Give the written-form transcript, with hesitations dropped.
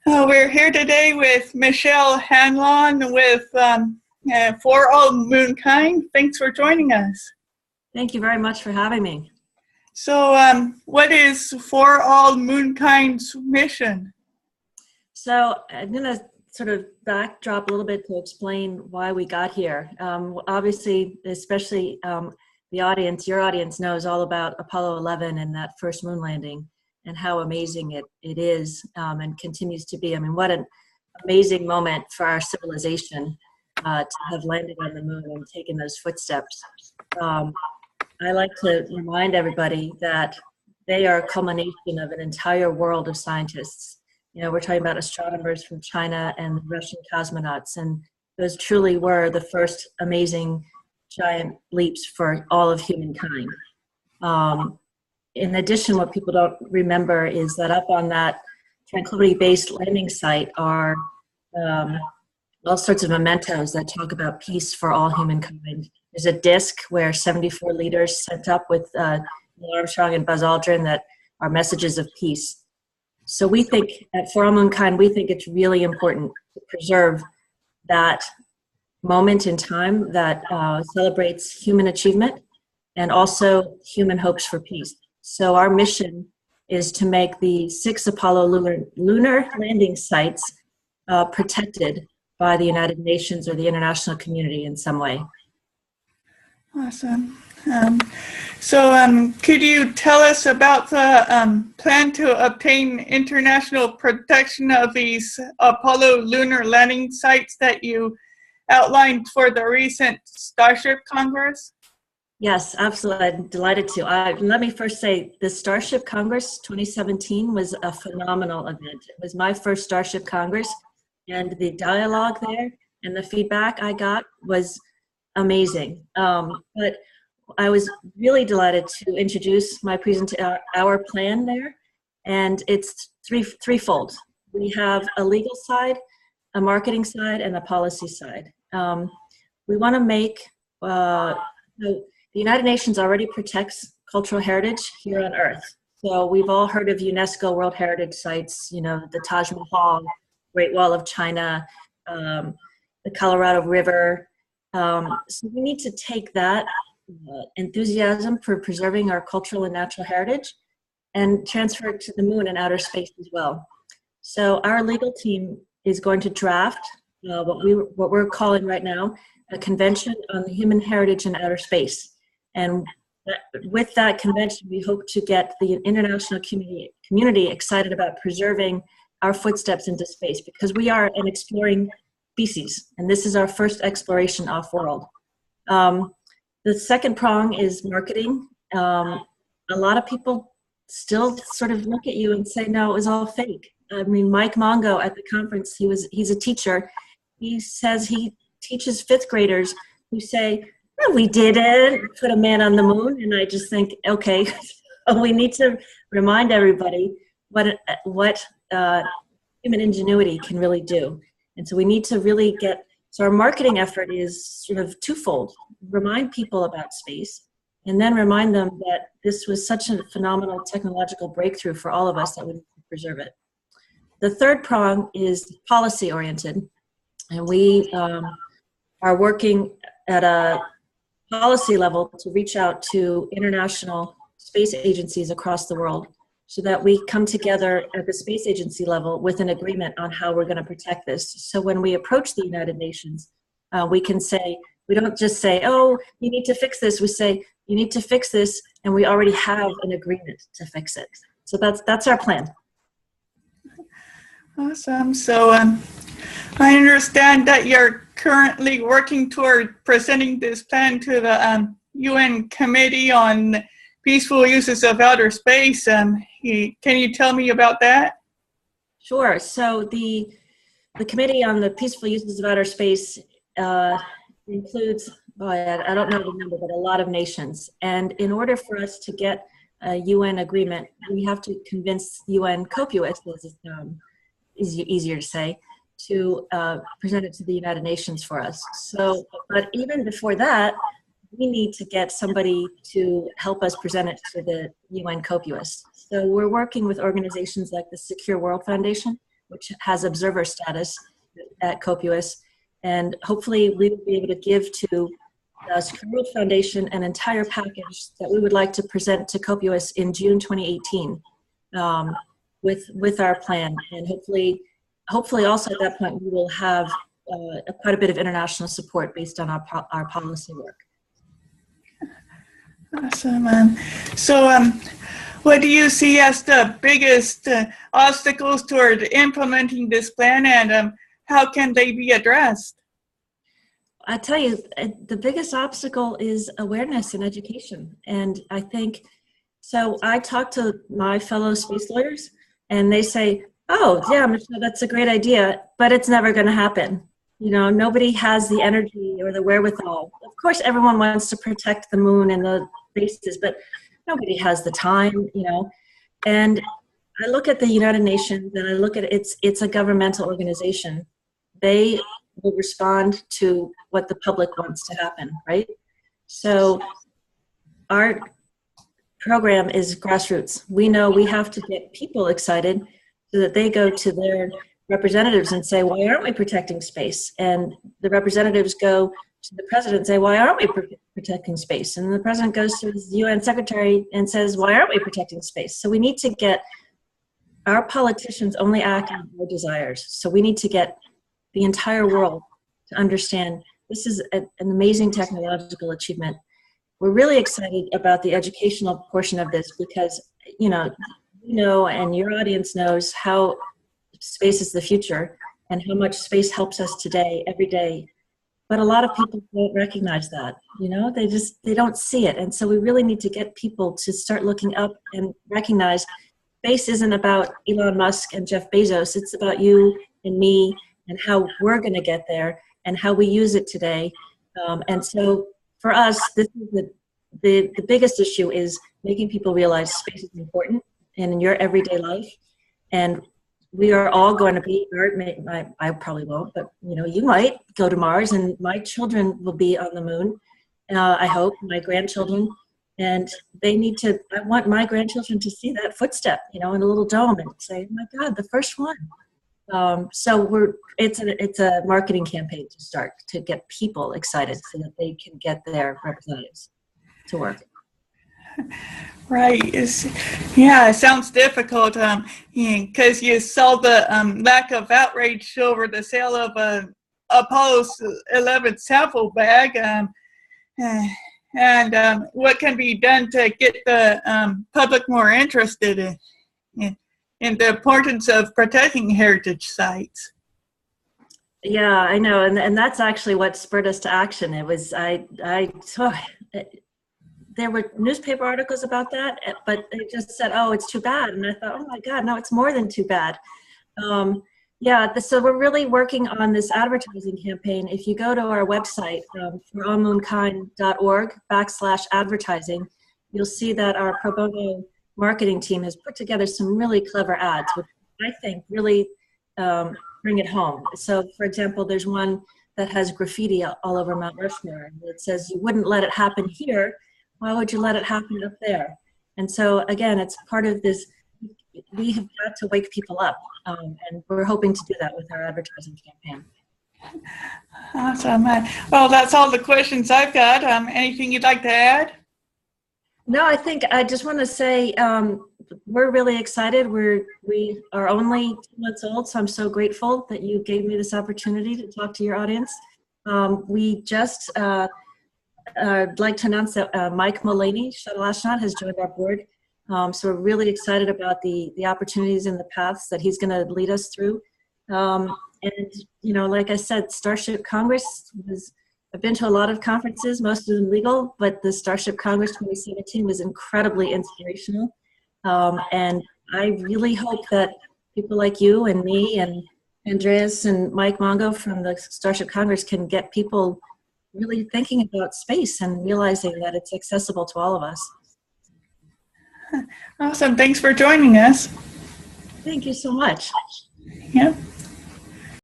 We're here today with Michelle Hanlon with For All Moonkind. Thanks for joining us. Thank you very much for having me. So what is For All Moonkind's mission? So I'm going to sort of backdrop a little bit to explain why we got here. Obviously, especially the audience, your audience knows all about Apollo 11 and that first moon landing and how amazing it is and continues to be. I mean, what an amazing moment for our civilization to have landed on the moon and taken those footsteps. I like to remind everybody that they are a culmination of an entire world of scientists. You know, we're talking about astronomers from China and the Russian cosmonauts, and those truly were the first amazing giant leaps for all of humankind. In addition, what people don't remember is that up on that Tranquility-based landing site are all sorts of mementos that talk about peace for all humankind. There's a disc where 74 leaders sent up with Neil Armstrong and Buzz Aldrin that are messages of peace. So we think at For All Moonkind, we think it's really important to preserve that moment in time that celebrates human achievement and also human hopes for peace. So our mission is to make the 6 Apollo lunar landing sites protected by the United Nations or the international community in some way. Awesome. Could you tell us about the plan to obtain international protection of these Apollo lunar landing sites that you outlined for the recent Starship Congress? Yes, absolutely. I'm delighted to. Let me first say the Starship Congress 2017 was a phenomenal event. It was my first Starship Congress, and the dialogue there and the feedback I got was amazing. But I was really delighted to introduce my our plan there, and it's threefold. We have a legal side, a marketing side, and a policy side. We want to make the United Nations already protects cultural heritage here on Earth. So we've all heard of UNESCO World Heritage Sites, you know, the Taj Mahal, Great Wall of China, the Colorado River. So we need to take that enthusiasm for preserving our cultural and natural heritage and transfer it to the moon and outer space as well. So our legal team is going to draft what we're calling right now a convention on the human heritage in outer space. And with that convention, we hope to get the international community excited about preserving our footsteps into space, because we are an exploring species, and this is our first exploration off-world. The second prong is marketing. A lot of people still sort of look at you and say, no, it was all fake. I mean, Mike Mongo at the conference, he's a teacher. He says he teaches 5th graders who say, no, we didn't put a man on the moon. And I just think, okay, we need to remind everybody what human ingenuity can really do. And so we need to really so our marketing effort is sort of twofold. Remind people about space, and then remind them that this was such a phenomenal technological breakthrough for all of us that we need to preserve it. The third prong is policy oriented. And we are working at a policy level to reach out to international space agencies across the world so that we come together at the space agency level with an agreement on how we're going to protect this. So when we approach the United Nations, we can say, we don't just say, oh, you need to fix this. We say, you need to fix this, and we already have an agreement to fix it. So that's our plan. Awesome. So I understand that you're currently working toward presenting this plan to the UN Committee on Peaceful Uses of Outer Space. Can you tell me about that? Sure. So the Committee on the Peaceful Uses of Outer Space includes, I don't know the number, but a lot of nations. And in order for us to get a UN agreement, we have to convince UN COPUOS, is easier to say, to present it to the United Nations for us. So, but even before that, we need to get somebody to help us present it to the UN COPUOS. So we're working with organizations like the Secure World Foundation, which has observer status at COPUOS. And hopefully we will be able to give to the Secure World Foundation an entire package that we would like to present to COPUOS in June 2018 with our plan. And hopefully also at that point we will have quite a bit of international support based on our policy work. Awesome. So what do you see as the biggest obstacles toward implementing this plan, and how can they be addressed? I tell you, the biggest obstacle is awareness and education. And I think, so I talk to my fellow space lawyers and they say, oh yeah, Michelle, that's a great idea, but it's never going to happen. You know, nobody has the energy or the wherewithal. Of course, everyone wants to protect the moon and the bases, but nobody has the time, you know. And I look at the United Nations and I look at it's a governmental organization. They will respond to what the public wants to happen, right? So our program is grassroots. We know we have to get people excited so that they go to their representatives and say, why aren't we protecting space? And the representatives go to the president and say, why aren't we protecting space? And the president goes to his UN secretary and says, why aren't we protecting space? So we need to get, our politicians only act on their desires. So we need to get the entire world to understand this is an amazing technological achievement. We're really excited about the educational portion of this because, you know, and your audience knows how space is the future and how much space helps us today, every day. But a lot of people don't recognize that, you know, they don't see it. And so we really need to get people to start looking up and recognize space isn't about Elon Musk and Jeff Bezos. It's about you and me and how we're going to get there and how we use it today. And so for us, this is the biggest issue is making people realize space is important and in your everyday life. And we are all going to be, I probably won't, but you know, you might go to Mars and my children will be on the moon. I hope, my grandchildren. And they need to, I want my grandchildren to see that footstep, you know, in a little dome and say, oh my God, the first one. So it's a marketing campaign to start to get people excited so that they can get their representatives to work. Right. Yeah, it sounds difficult because you saw the lack of outrage over the sale of Apollo's 11 sample bag, and what can be done to get the public more interested in the importance of protecting heritage sites. Yeah, I know, and that's actually what spurred us to action. It was there were newspaper articles about that, but they just said, oh, it's too bad. And I thought, oh my God, no, it's more than too bad. So we're really working on this advertising campaign. If you go to our website, moonkind.org/advertising, you'll see that our pro bono marketing team has put together some really clever ads, which I think really bring it home. So for example, there's one that has graffiti all over Mount Rushmore. It says, you wouldn't let it happen here. Why would you let it happen up there? And so again, it's part of this, we have got to wake people up. And we're hoping to do that with our advertising campaign. Awesome. Well, that's all the questions I've got. Anything you'd like to add? No, I think I just want to say we're really excited. We are only 2 months old, so I'm so grateful that you gave me this opportunity to talk to your audience. We just I'd like to announce that Mike Mullaney, shuttle astronaut, has joined our board. So we're really excited about the opportunities and the paths that he's going to lead us through. And, you know, like I said, Starship Congress I've been to a lot of conferences, most of them legal, but the Starship Congress 2017 was incredibly inspirational. And I really hope that people like you and me and Andreas and Mike Mongo from the Starship Congress can get people really thinking about space and realizing that it's accessible to all of us. Awesome. Thanks for joining us. Thank you so much. Yeah.